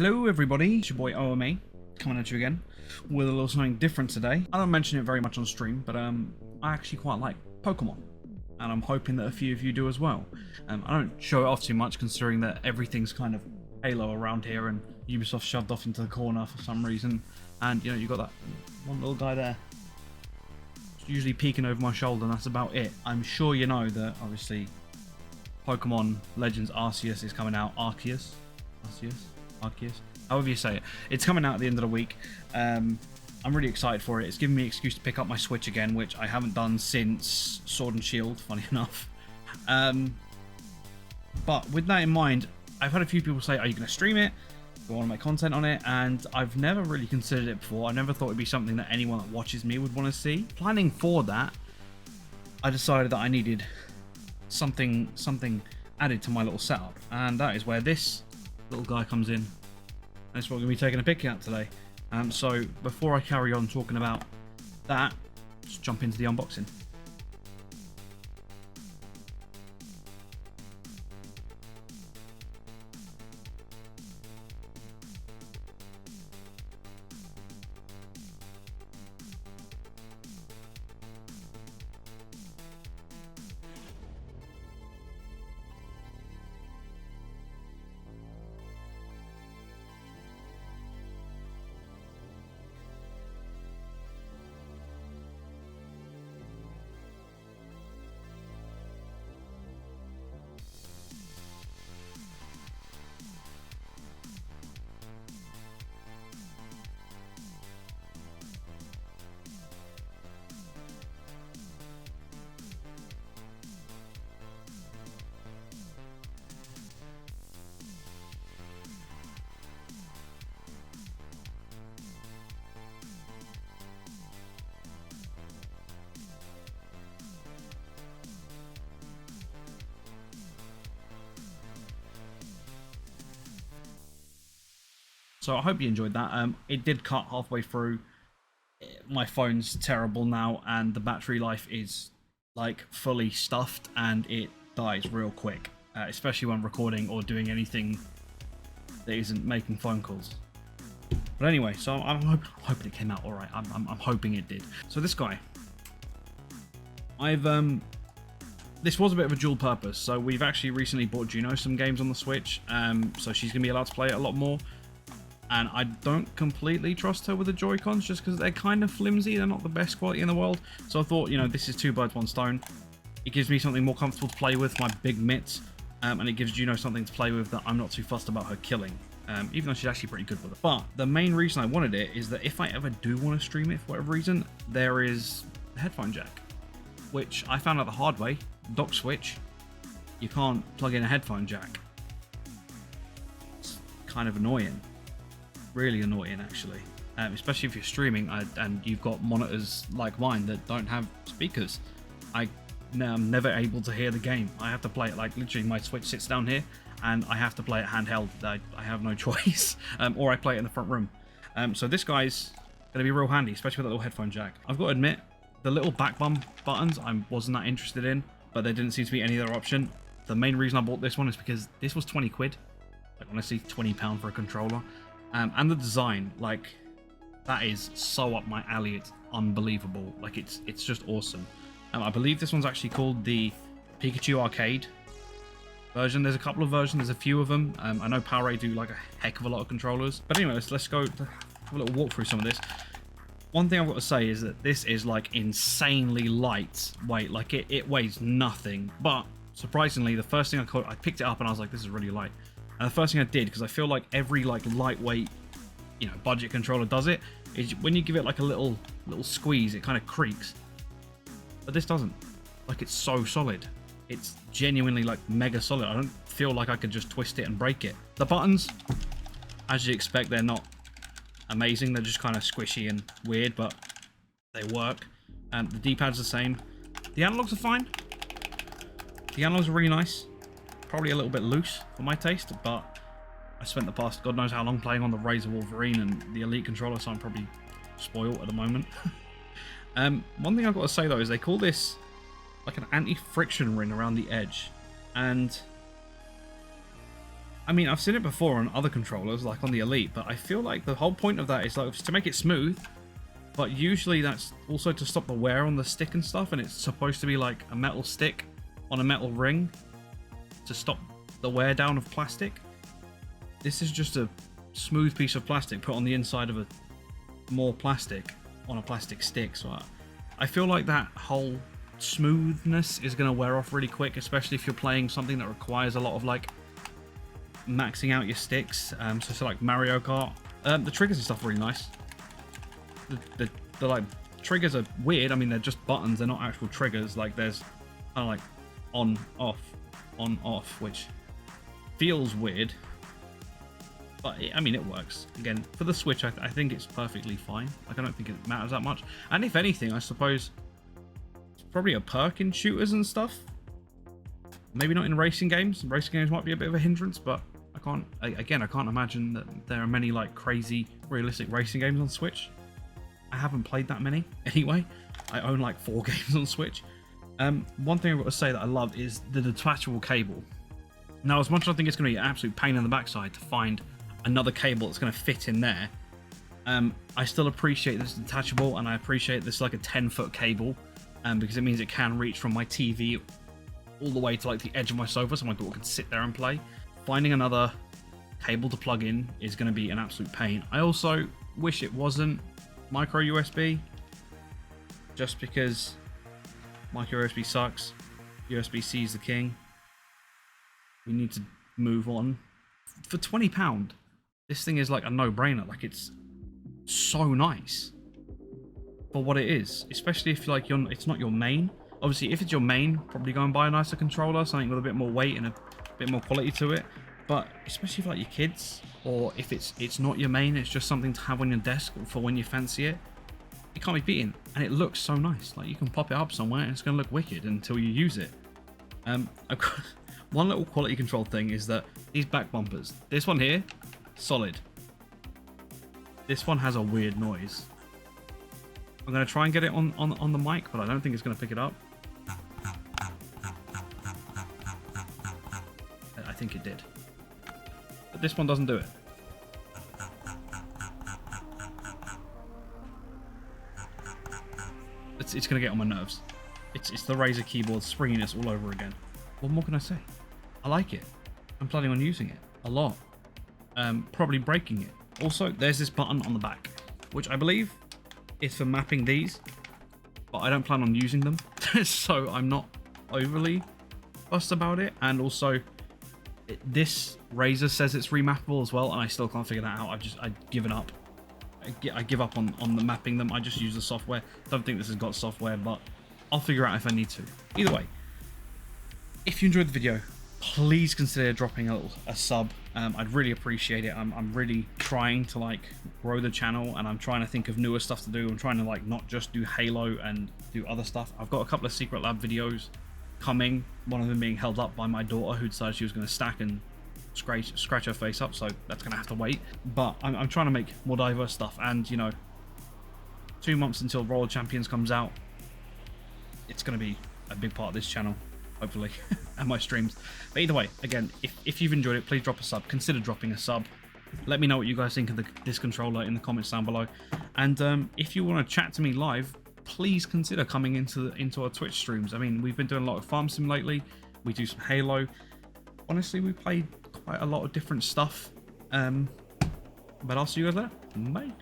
Hello everybody, it's your boy OMA, coming at you again with a little something different today. I don't mention it very much on stream, but I actually quite like Pokemon, and I'm hoping that a few of you do as well. I don't show it off too much considering that everything's kind of Halo around here and Ubisoft shoved off into the corner for some reason, and you know, you've got that one little guy there usually peeking over my shoulder, and that's about it. I'm sure you know that obviously Pokemon Legends Arceus is coming out. Arceus, however you say it. It's coming out at the end of the week. I'm really excited for it. It's giving me an excuse to pick up my Switch again, which I haven't done since Sword and Shield, funny enough. But with that in mind, I've had a few people say, are you going to stream it? Do I want to make content on it? And I've never really considered it before. I never thought it'd be something that anyone that watches me would want to see. Planning for that, I decided that I needed something added to my little setup, and that is where this little guy comes in. That's what we're going to be taking a pic at today. So before I carry on talking about that, let's jump into the unboxing. So I hope you enjoyed that. It did cut halfway through. My phone's terrible now, and the battery life is like fully stuffed, and it dies real quick, especially when recording or doing anything that isn't making phone calls. But anyway, so I'm hoping it came out all right. I'm hoping it did. So this guy, this was a bit of a dual purpose. So we've actually recently bought Juno some games on the Switch, so she's gonna be allowed to play it a lot more. And I don't completely trust her with the joycons just because they're kind of flimsy. They're not the best quality in the world. So I thought, you know, this is two birds, one stone. It gives me something more comfortable to play with, my big mitts. And it gives Juno something to play with that I'm not too fussed about her killing. Even though she's actually pretty good with it. But the main reason I wanted it is that if I ever do want to stream it for whatever reason, there is a headphone jack. Which I found out the hard way. Dock switch. You can't plug in a headphone jack. It's kind of annoying. Really annoying actually, especially if you're streaming and you've got monitors like mine that don't have speakers. I'm never able to hear the game. I have to play it like literally my Switch sits down here and I have to play it handheld. I have no choice. Or I play it in the front room. So this guy's gonna be real handy, especially with that little headphone jack. I've got to admit, the little back bump buttons I wasn't that interested in, but there didn't seem to be any other option. The main reason I bought this one is because this was 20 quid. Like honestly, £20 for a controller. And the design, like, that is so up my alley. It's unbelievable. Like, it's just awesome. I believe this one's actually called the Pikachu Arcade version. There's a couple of versions. There's a few of them. I know Power A do like a heck of a lot of controllers. But anyway, let's go have a little walk through some of this. One thing I've got to say is that this is like insanely light weight. Like it weighs nothing. But surprisingly, the first thing I picked it up and I was like, this is really light. And the first thing I did, because I feel like every like lightweight, you know, budget controller does it, is when you give it like a little squeeze, it kind of creaks. But this doesn't. Like, it's so solid. It's genuinely like mega solid. I don't feel like I could just twist it and break it. The buttons, as you expect, they're not amazing. They're just kind of squishy and weird, but they work. The D-pad's the same. The analogs are fine. The analogs are really nice. Probably a little bit loose for my taste, but I spent the past God knows how long playing on the Razor Wolverine and the Elite controller, so I'm probably spoiled at the moment. One thing I've got to say though is they call this like an anti-friction ring around the edge, and I mean, I've seen it before on other controllers, like on the Elite, but I feel like the whole point of that is like to make it smooth, but usually that's also to stop the wear on the stick and stuff, and it's supposed to be like a metal stick on a metal ring to stop the wear down of plastic. This is just a smooth piece of plastic put on the inside of a more plastic on a plastic stick, so I feel like that whole smoothness is going to wear off really quick, especially if you're playing something that requires a lot of like maxing out your sticks, so like Mario Kart. The triggers and stuff are really nice. The like triggers are weird. I mean, they're just buttons, they're not actual triggers. Like there's kind of like on off, which feels weird, but I mean, it works. Again, for the Switch, I think it's perfectly fine. Like, I don't think it matters that much. And if anything, I suppose it's probably a perk in shooters and stuff. Maybe not in racing games. Racing games might be a bit of a hindrance, but I can't imagine that there are many like crazy realistic racing games on Switch. I haven't played that many anyway. I own like 4 games on Switch. One thing I've got to say that I love is the detachable cable. Now, as much as I think it's going to be an absolute pain in the backside to find another cable that's going to fit in there, I still appreciate this detachable, and I appreciate this like a 10-foot cable, because it means it can reach from my TV all the way to like the edge of my sofa, so my daughter can sit there and play. Finding another cable to plug in is going to be an absolute pain. I also wish it wasn't micro USB, just because micro USB sucks. USB-C is the king. We need to move on. For £20, this thing is like a no-brainer. Like, it's so nice for what it is, especially if like it's not your main. Obviously, if it's your main, probably go and buy a nicer controller, something with a bit more weight and a bit more quality to it. But especially for like your kids, or if it's not your main, it's just something to have on your desk for when you fancy it. It can't be beaten, and it looks so nice. Like, you can pop it up somewhere and it's going to look wicked until you use it. One little quality control thing is that these back bumpers, this one here, solid. This one has a weird noise. I'm going to try and get it on the mic, but I don't think it's going to pick it up. I think it did. But this one doesn't do it. It's going to get on my nerves. It's the Razer keyboard springiness all over again. What more can I say? I like it. I'm planning on using it a lot. Probably breaking it. Also, there's this button on the back, which I believe is for mapping these, but I don't plan on using them, so I'm not overly fussed about it. And also, this Razer says it's remappable as well, and I still can't figure that out. I've given up. I give up on the mapping them. I just use the software. Don't think this has got software, but I'll figure out if I need to. Either way, if you enjoyed the video, please consider dropping a sub. I'd really appreciate it. I'm really trying to like grow the channel, and I'm trying to think of newer stuff to do. I'm trying to like not just do Halo and do other stuff. I've got a couple of Secret Lab videos coming, one of them being held up by my daughter, who decided she was going to stack and scratch her face up, so that's going to have to wait. But I'm trying to make more diverse stuff, and you know, 2 months until Royal Champions comes out, it's going to be a big part of this channel, hopefully, and my streams. But either way, again, if you've enjoyed it, please drop a sub. Consider dropping a sub. Let me know what you guys think of this controller in the comments down below. And if you want to chat to me live, please consider coming into our Twitch streams. I mean, we've been doing a lot of Farm Sim lately. We do some Halo. Honestly, we played quite a lot of different stuff. But I'll see you guys later. Bye.